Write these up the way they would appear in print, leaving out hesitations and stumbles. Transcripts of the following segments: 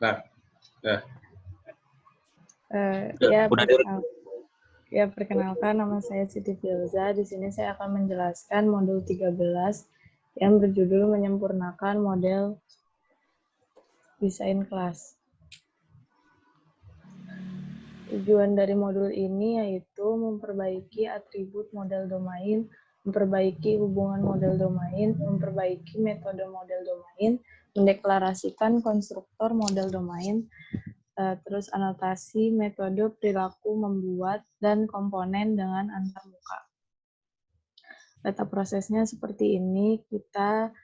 Nah, nah. Perkenalkan, nama saya Siti Filza. Di sini saya akan menjelaskan modul 13 yang berjudul menyempurnakan model desain kelas. Tujuan dari modul ini yaitu memperbaiki atribut model domain, memperbaiki hubungan model domain, memperbaiki metode model domain, mendeklarasikan konstruktor model domain, terus anotasi, metode, perilaku, membuat, dan komponen dengan antarmuka. Data prosesnya seperti ini, kita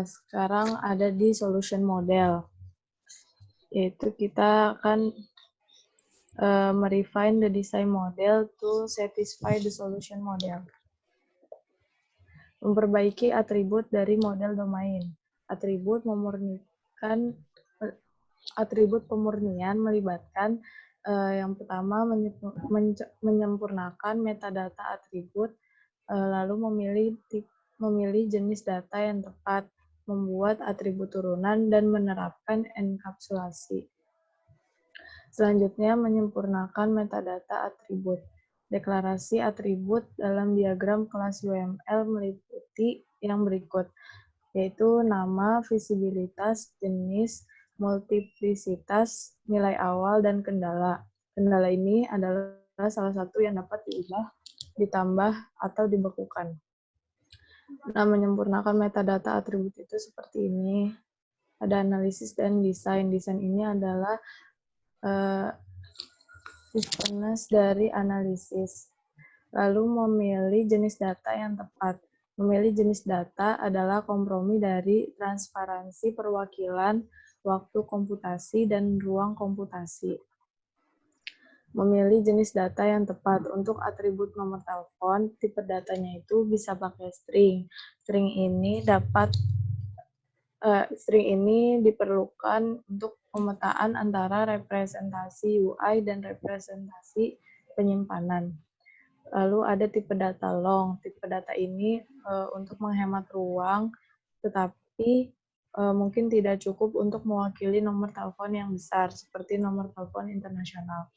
sekarang ada di solution model, yaitu kita akan merefine the design model to satisfy the solution model. Memperbaiki atribut dari model domain. Atribut pemurnian melibatkan yang pertama menyempurnakan metadata atribut, lalu memilih jenis data yang tepat, membuat atribut turunan, dan menerapkan enkapsulasi. Selanjutnya, menyempurnakan metadata atribut. Deklarasi atribut dalam diagram kelas UML meliputi yang berikut, yaitu nama, visibilitas, jenis, multiplisitas, nilai awal, dan kendala. Kendala ini adalah salah satu yang dapat diubah, ditambah, atau dibekukan. Nah, menyempurnakan metadata atribut itu seperti ini. Ada analisis dan desain. Desain ini adalah sistemnya dari analisis. Lalu memilih jenis data yang tepat. Memilih jenis data adalah kompromi dari transparansi perwakilan, waktu komputasi, dan ruang komputasi. Memilih jenis data yang tepat. Untuk atribut nomor telepon, tipe datanya itu bisa pakai string. String ini diperlukan untuk pemetaan antara representasi UI dan representasi penyimpanan. Lalu ada tipe data long. Tipe data ini untuk menghemat ruang, tetapi mungkin tidak cukup untuk mewakili nomor telepon yang besar, seperti nomor telepon internasional.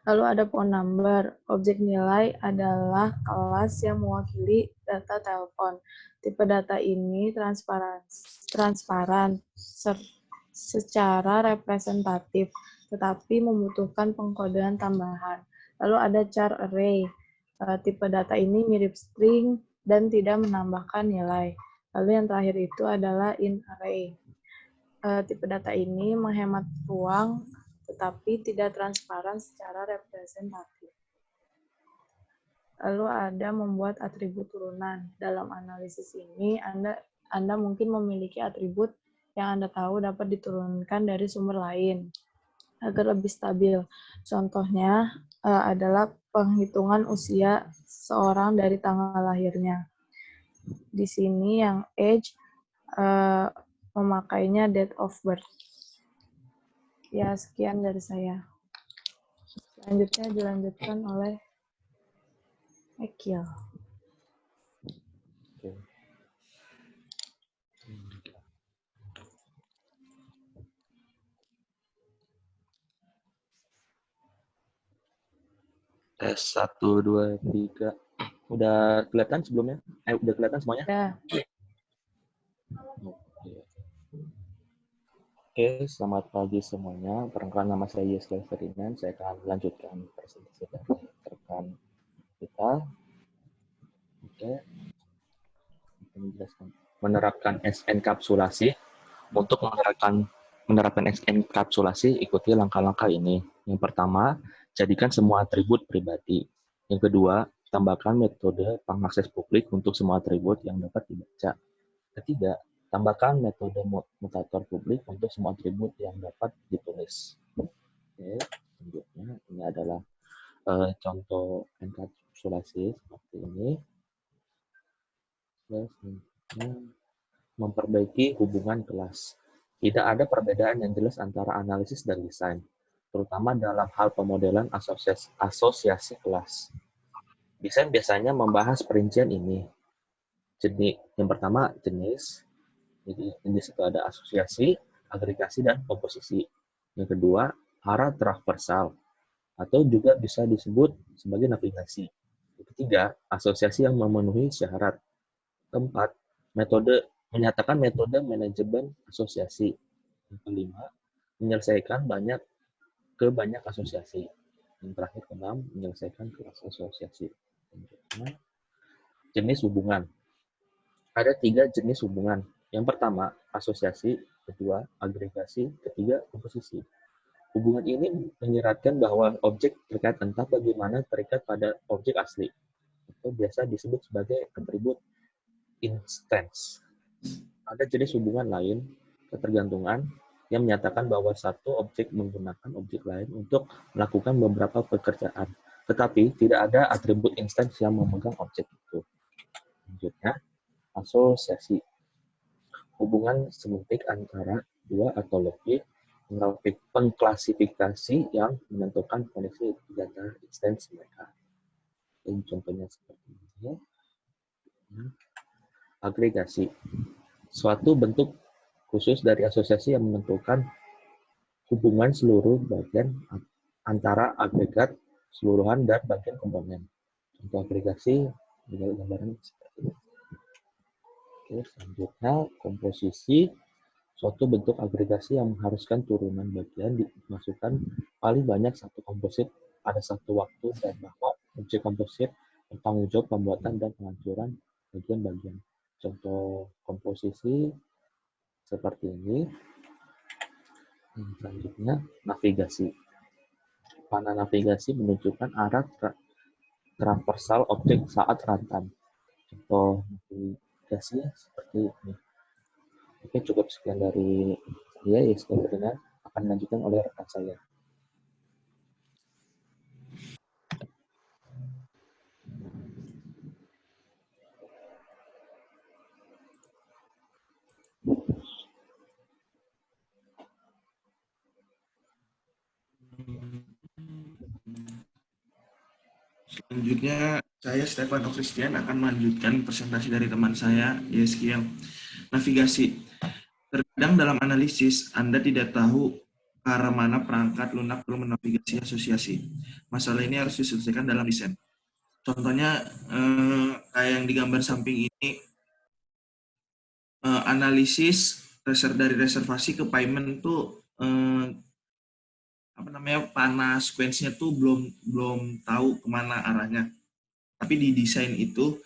Lalu ada phone number. Objek nilai adalah kelas yang mewakili data telepon. Tipe data ini transparan secara representatif, tetapi membutuhkan pengkodean tambahan. Lalu ada char array. Tipe data ini mirip string dan tidak menambahkan nilai. Lalu yang terakhir itu adalah int array. Tipe data ini menghemat ruang, tetapi tidak transparan secara representatif. Lalu ada membuat atribut turunan. Dalam analisis ini, Anda mungkin memiliki atribut yang Anda tahu dapat diturunkan dari sumber lain agar lebih stabil. Contohnya adalah penghitungan usia seorang dari tanggal lahirnya. Di sini yang age memakainya date of birth. Ya, sekian dari saya. Selanjutnya dilanjutkan oleh Ekil. Tes 1, 2, 3. Udah kelihatan sebelumnya? Udah kelihatan semuanya? Ya. Oke, selamat pagi semuanya. Perkenalkan, nama saya Yeskiel Ferdinand. Saya akan melanjutkan presentasi dari rekan kita. Oke. Menjelaskan. Menerapkan enkapsulasi. Untuk menerapkan enkapsulasi, ikuti langkah-langkah ini. Yang pertama, jadikan semua atribut pribadi. Yang kedua, tambahkan metode pengakses publik untuk semua atribut yang dapat dibaca. Ketiga, tambahkan metode mutator publik untuk semua atribut yang dapat ditulis. Oke, selanjutnya ini adalah contoh enkapsulasi seperti ini. Selanjutnya, memperbaiki hubungan kelas. Tidak ada perbedaan yang jelas antara analisis dan desain, terutama dalam hal pemodelan asosiasi kelas. Desain biasanya membahas perincian ini. Yang pertama, jenis. Jadi jenis itu ada asosiasi, agregasi dan komposisi. Yang kedua, arah transversal, atau juga bisa disebut sebagai navigasi. Yang ketiga, asosiasi yang memenuhi syarat. Keempat, menyatakan metode manajemen asosiasi. Yang kelima, menyelesaikan banyak asosiasi. Yang terakhir, keenam, menyelesaikan kelas asosiasi. Jenis hubungan. Ada 3 jenis hubungan. Yang pertama, asosiasi. Kedua, agregasi. Ketiga, komposisi. Hubungan ini menyeratkan bahwa objek terkait entah bagaimana terikat pada objek asli, atau biasa disebut sebagai atribut instance. Ada jenis hubungan lain, ketergantungan, yang menyatakan bahwa satu objek menggunakan objek lain untuk melakukan beberapa pekerjaan, tetapi tidak ada atribut instance yang memegang objek itu. Selanjutnya, asosiasi. Hubungan semiotik antara dua atau lebih pengklasifikasi yang menentukan kondisi data instance mereka. Ini contohnya seperti ini. Agregasi. Suatu bentuk khusus dari asosiasi yang menentukan hubungan seluruh bagian antara agregat keseluruhan dan bagian komponen. Contoh agregasi dengan gambaran seperti ini. Oke, selanjutnya komposisi. Suatu bentuk agregasi yang mengharuskan turunan bagian dimasukkan paling banyak satu komposit pada satu waktu dan bahwa objek komposit bertanggung jawab pembuatan dan penghancuran bagian-bagian. Contoh komposisi seperti ini. Selanjutnya, navigasi. Panah navigasi menunjukkan arah transversal objek saat rantan. Contoh navigasi seperti ini. Oke, cukup sekian dari saya. Selanjutnya akan dilanjutkan oleh rekan saya. Selanjutnya, saya Stefano Christian akan melanjutkan presentasi dari teman saya, Yeskiel. Navigasi. Terkadang dalam analisis, Anda tidak tahu ke arah mana perangkat lunak perlu menavigasi asosiasi. Masalah ini harus diselesaikan dalam desain. Contohnya, kayak yang digambar samping ini, analisis dari reservasi ke payment tuh panah sequence-nya tuh belum tahu kemana arahnya. Tapi di desain itu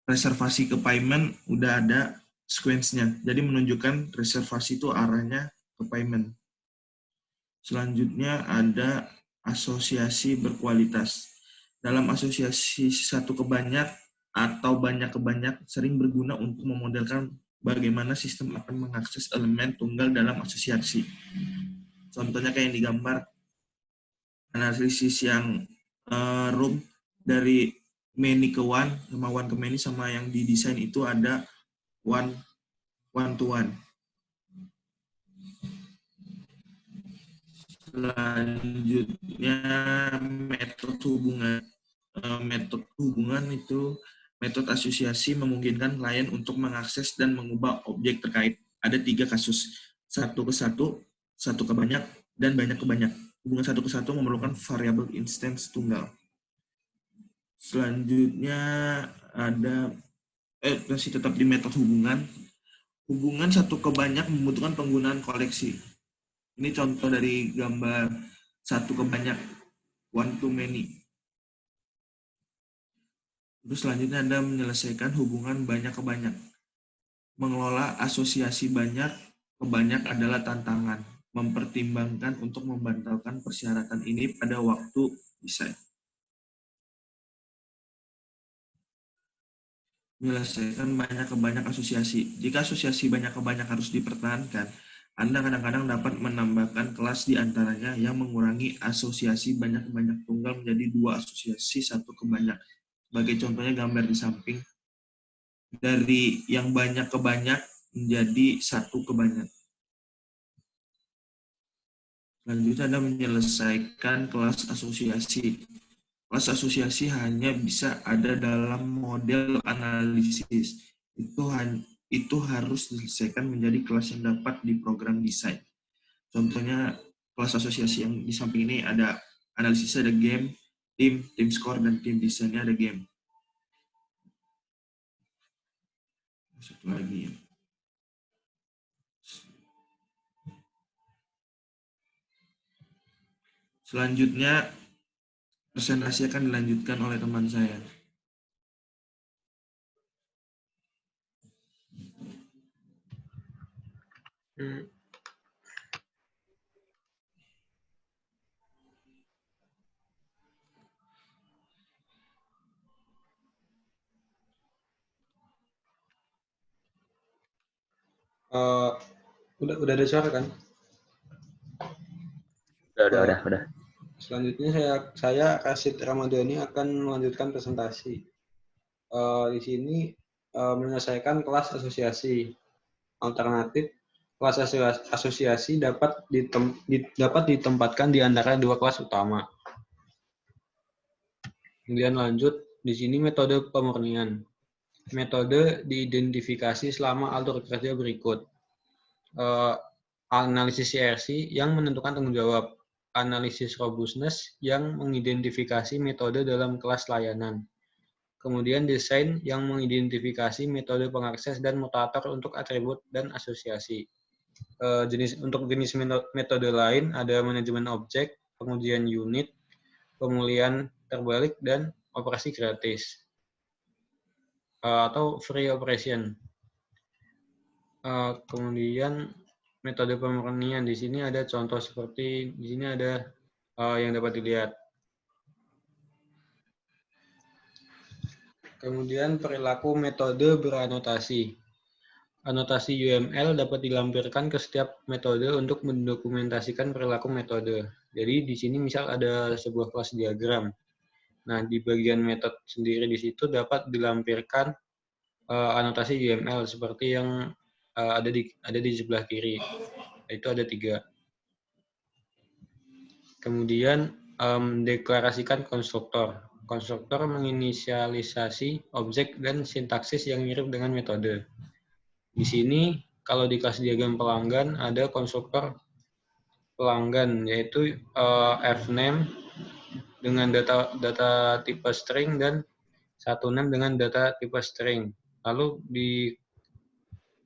reservasi ke payment udah ada sequence-nya. Jadi menunjukkan reservasi itu arahnya ke payment. Selanjutnya ada asosiasi berkualitas. Dalam asosiasi satu ke banyak atau banyak ke banyak sering berguna untuk memodelkan bagaimana sistem akan mengakses elemen tunggal dalam asosiasi. Contohnya kayak yang digambar, analisis yang room dari many ke one, sama one ke many, sama yang didesain itu ada one to one. Selanjutnya metode hubungan. Metode hubungan itu metode asosiasi memungkinkan klien untuk mengakses dan mengubah objek terkait. Ada 3 kasus, satu ke satu ke banyak, dan banyak ke banyak. Hubungan satu ke satu memerlukan variabel instance tunggal. Selanjutnya ada masih tetap di metode hubungan. Hubungan satu ke banyak membutuhkan penggunaan koleksi. Ini contoh dari gambar satu ke banyak, one to many. Terus selanjutnya Anda menyelesaikan hubungan banyak ke banyak. Mengelola asosiasi banyak ke banyak adalah tantangan. Mempertimbangkan untuk membantalkan persyaratan ini pada waktu desain. Menyelesaikan banyak ke banyak asosiasi. Jika asosiasi banyak ke banyak harus dipertahankan, Anda kadang-kadang dapat menambahkan kelas di antaranya yang mengurangi asosiasi banyak ke banyak tunggal menjadi 2 asosiasi satu ke banyak. Sebagai contohnya gambar di samping, dari yang banyak ke banyak menjadi satu ke banyak. Selanjutnya Anda menyelesaikan kelas asosiasi. Kelas asosiasi hanya bisa ada dalam model analisis. Itu harus diselesaikan menjadi kelas yang dapat diprogram desain. Contohnya kelas asosiasi yang di samping ini ada analisis, ada game, tim score, dan tim desainnya ada game. Satu lagi ya. Selanjutnya presentasi akan dilanjutkan oleh teman saya. Udah ada suara kan? Udah. Selanjutnya saya Rashid Ramadhani akan melanjutkan presentasi. Di sini menyelesaikan kelas asosiasi. Alternatif, kelas asosiasi dapat ditempatkan di antara dua kelas utama. Kemudian lanjut, di sini metode pemurnian. Metode diidentifikasi selama alur kerja berikut. Analisis CRC yang menentukan tanggung jawab. Analisis robustness yang mengidentifikasi metode dalam kelas layanan. Kemudian desain yang mengidentifikasi metode pengakses dan mutator untuk atribut dan asosiasi. Untuk jenis metode lain ada manajemen objek, pengujian unit, pemulihan terbalik, dan operasi gratis atau free operation. Kemudian metode pemurnian di sini ada contoh seperti di sini ada yang dapat dilihat. Kemudian perilaku metode beranotasi. Anotasi UML dapat dilampirkan ke setiap metode untuk mendokumentasikan perilaku metode. Jadi di sini misal ada sebuah kelas diagram. Nah, di bagian metode sendiri di situ dapat dilampirkan anotasi UML seperti yang ada di sebelah kiri. Itu ada 3. Kemudian deklarasikan konstruktor. Konstruktor menginisialisasi objek dan sintaksis yang mirip dengan metode. Di sini kalau di kelas diagram pelanggan ada konstruktor pelanggan yaitu fname dengan data tipe string dan 1name dengan data tipe string. Lalu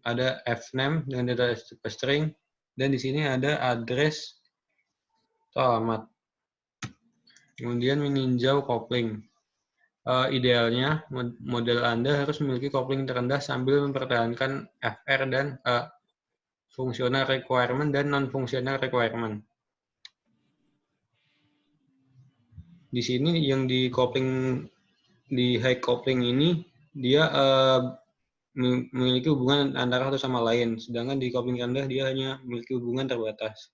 ada fname dengan data tipe string dan di sini ada address atau alamat. Kemudian meninjau kopling. Idealnya model Anda harus memiliki kopling terendah sambil mempertahankan FR dan functional requirement dan non-functional requirement. Di sini yang di high coupling ini dia memiliki hubungan antara satu sama lain, sedangkan di coupling rendah dia hanya memiliki hubungan terbatas.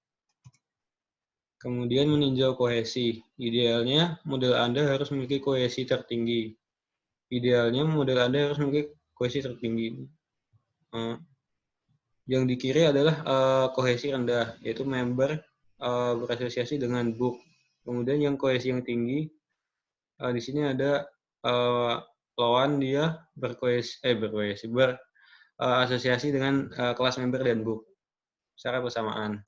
Kemudian meninjau kohesi. Idealnya model Anda harus memiliki kohesi tertinggi. Idealnya model Anda harus memiliki kohesi tertinggi. Yang di kiri adalah kohesi rendah, yaitu member berasosiasi dengan book. Kemudian yang kohesi yang tinggi, di sini ada lawan dia berasosiasi dengan kelas member dan book secara bersamaan.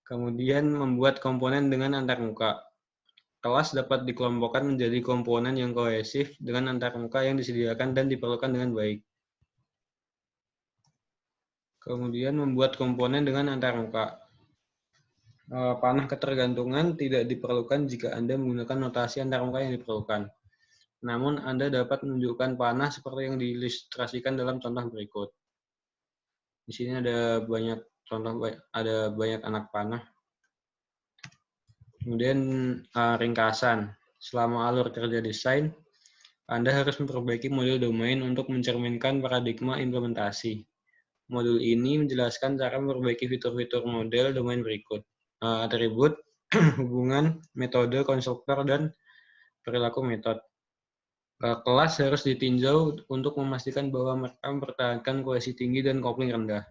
Kemudian membuat komponen dengan antarmuka. Kelas dapat dikelompokkan menjadi komponen yang kohesif dengan antarmuka yang disediakan dan diperlukan dengan baik. Kemudian membuat komponen dengan antarmuka. Panah ketergantungan tidak diperlukan jika Anda menggunakan notasi antarmuka yang diperlukan. Namun Anda dapat menunjukkan panah seperti yang diilustrasikan dalam contoh berikut. Di sini ada banyak contoh, ada banyak anak panah. Kemudian ringkasan. Selama alur kerja desain, Anda harus memperbaiki modul domain untuk mencerminkan paradigma implementasi. Modul ini menjelaskan cara memperbaiki fitur-fitur model domain berikut. Atribut, hubungan, metode, konstruktor, dan perilaku metode. Kelas harus ditinjau untuk memastikan bahwa mereka mempertahankan kohesi tinggi dan kopling rendah.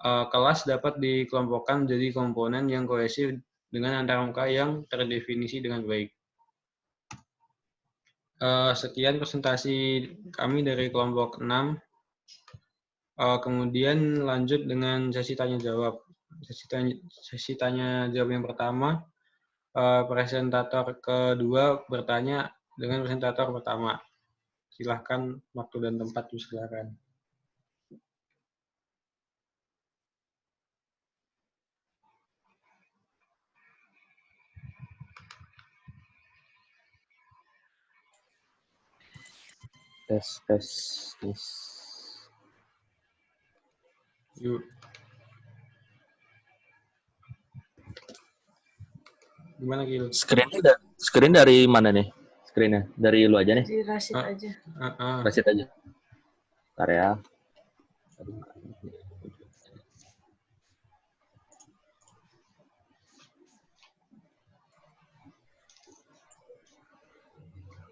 Kelas dapat dikelompokkan menjadi komponen yang kohesif dengan antarmuka yang terdefinisi dengan baik. Sekian presentasi kami dari kelompok 6. Kemudian lanjut dengan sesi tanya jawab. sesi tanya jawab yang pertama, presentator kedua bertanya dengan presentator pertama. Silahkan waktu dan tempat silakan. Tes. Yuk. Gimana Gil? Screen dari mana nih? Screennya dari lu aja nih. Di Rashid aja. Rasit aja. Bentar ya.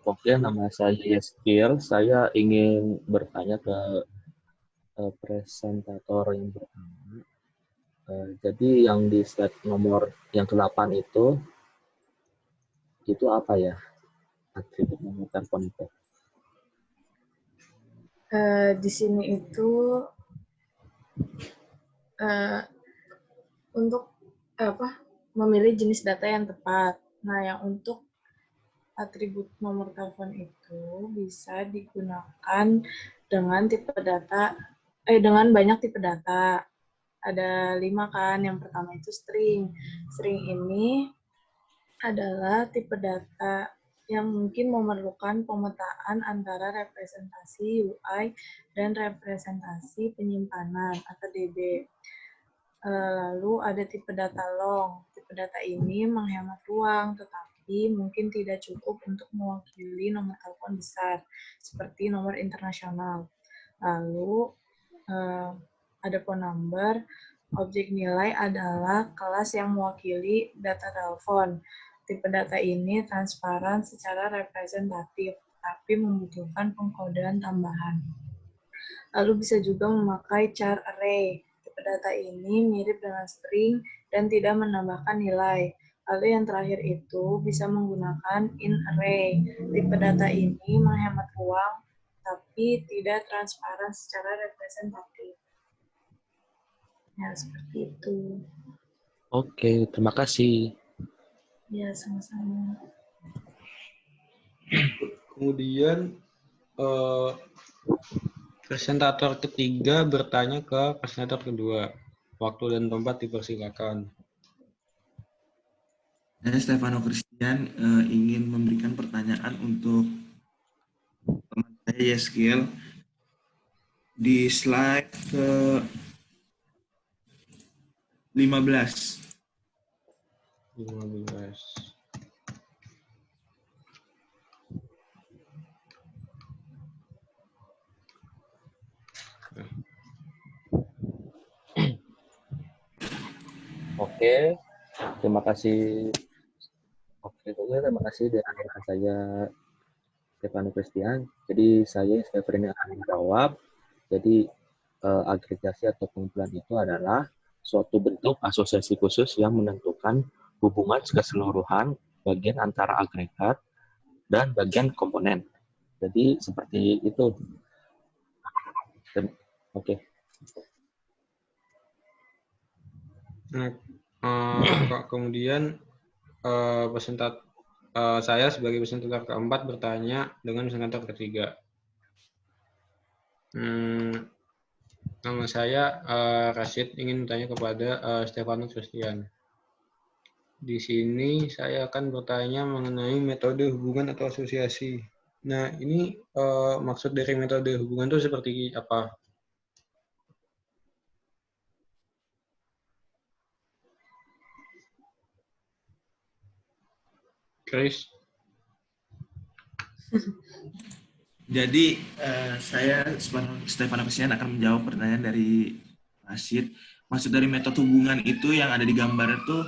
Oke, nama saya Yeskil. Saya ingin bertanya ke presentator yang pertama. Jadi yang di slide nomor yang ke-8 itu apa ya? Atribut nomor telepon itu. Di sini itu untuk memilih jenis data yang tepat. Nah, yang untuk atribut nomor telepon itu bisa digunakan dengan dengan banyak tipe data. Ada 5 kan. Yang pertama itu string. String ini adalah tipe data yang mungkin memerlukan pemetaan antara representasi UI dan representasi penyimpanan atau DB. Lalu ada tipe data long. Tipe data ini menghemat ruang, tetapi mungkin tidak cukup untuk mewakili nomor telepon besar, seperti nomor internasional. Lalu ada phone number. Objek nilai adalah kelas yang mewakili data telepon. Tipe data ini transparan secara representatif, tapi membutuhkan pengkodean tambahan. Lalu bisa juga memakai char array. Tipe data ini mirip dengan string dan tidak menambahkan nilai. Lalu yang terakhir itu bisa menggunakan in array. Tipe data ini menghemat ruang, tapi tidak transparan secara representatif. Ya, seperti itu. Oke, terima kasih. Ya, sama-sama. Kemudian presentator ketiga bertanya ke presentator kedua. Waktu dan tempat dipersilakan. Saya Stefano Christian ingin memberikan pertanyaan untuk teman saya Yeskil. Di slide ke 15. Oke, terima kasih. Terima kasih dari saya Stefano Christian. Jadi saya Stefano akan menjawab. Jadi agregasi atau kumpulan itu adalah suatu bentuk asosiasi khusus yang menentukan hubungan keseluruhan bagian antara agregat dan bagian komponen. Jadi seperti itu. Oke. Nah, kemudian saya sebagai presentator keempat bertanya dengan presentator ketiga. Nama saya Rashid, ingin bertanya kepada Stefano Christian. Di sini saya akan bertanya mengenai metode hubungan atau asosiasi. Nah, ini maksud dari metode hubungan itu seperti apa? Chris? Jadi saya Stefano Christian akan menjawab pertanyaan dari Rashid. Maksud dari metode hubungan itu yang ada di gambar itu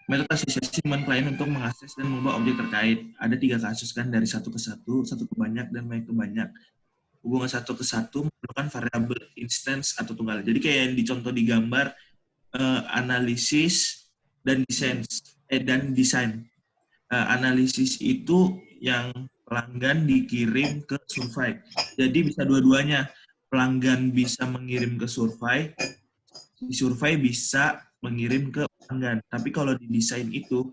metode asosiasi klien untuk mengakses dan mengubah objek terkait. Ada 3 kasus kan, dari satu ke ke banyak, dan banyak ke banyak. Hubungan satu ke satu memerlukan variabel instance atau tunggal. Jadi kayak yang dicontoh di gambar analisis dan desain. Analisis itu yang pelanggan dikirim ke survei. Jadi bisa dua-duanya. Pelanggan bisa mengirim ke survei, di survei bisa mengirim ke pelanggan. Tapi kalau di desain itu,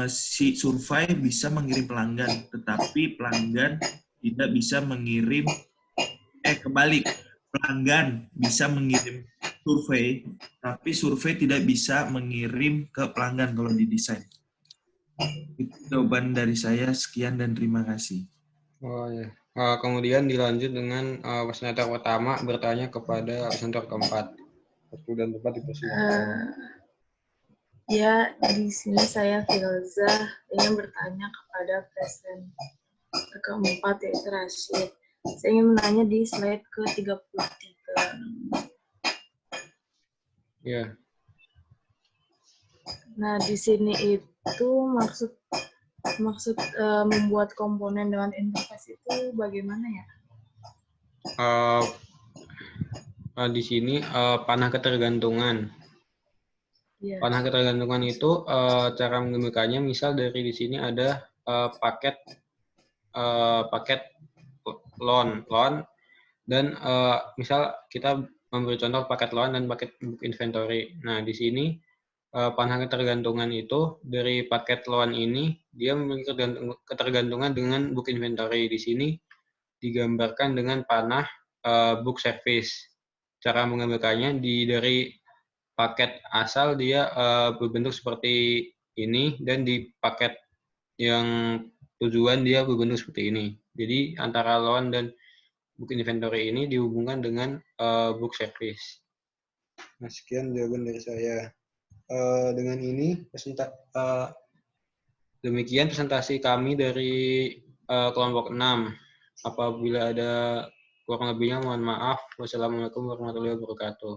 si survei bisa mengirim pelanggan, tetapi pelanggan tidak bisa mengirim, kebalik, pelanggan bisa mengirim survei, tapi survei tidak bisa mengirim ke pelanggan kalau di desain. Itu jawaban dari saya, sekian dan terima kasih. Oh ya. Kemudian dilanjut dengan presentator pertama bertanya kepada presentator keempat. Waktu dan tempat dipersilakan. Ya, di sini saya Filza ingin bertanya kepada presenter keempat yaitu Rashid. Saya ingin menanya di slide ke-33. Ya. Nah, di sini itu maksud membuat komponen dengan interface itu bagaimana ya? Di sini panah ketergantungan. Ya. Panah ketergantungan itu cara menggambarkannya, misal dari di sini ada paket loan dan misal kita memberi contoh paket loan dan paket book inventory. Nah, di sini panah ketergantungan itu dari paket loan ini dia memiliki ketergantungan dengan book inventory. Di sini digambarkan dengan panah book service. Cara menggambarkannya dari paket asal dia berbentuk seperti ini, dan di paket yang tujuan dia berbentuk seperti ini. Jadi antara loan dan book inventory ini dihubungkan dengan book service. Nah, sekian jawaban dari saya. Dengan ini demikian presentasi kami dari kelompok 6. Apabila ada kurang lebihnya mohon maaf. Wassalamualaikum warahmatullahi wabarakatuh.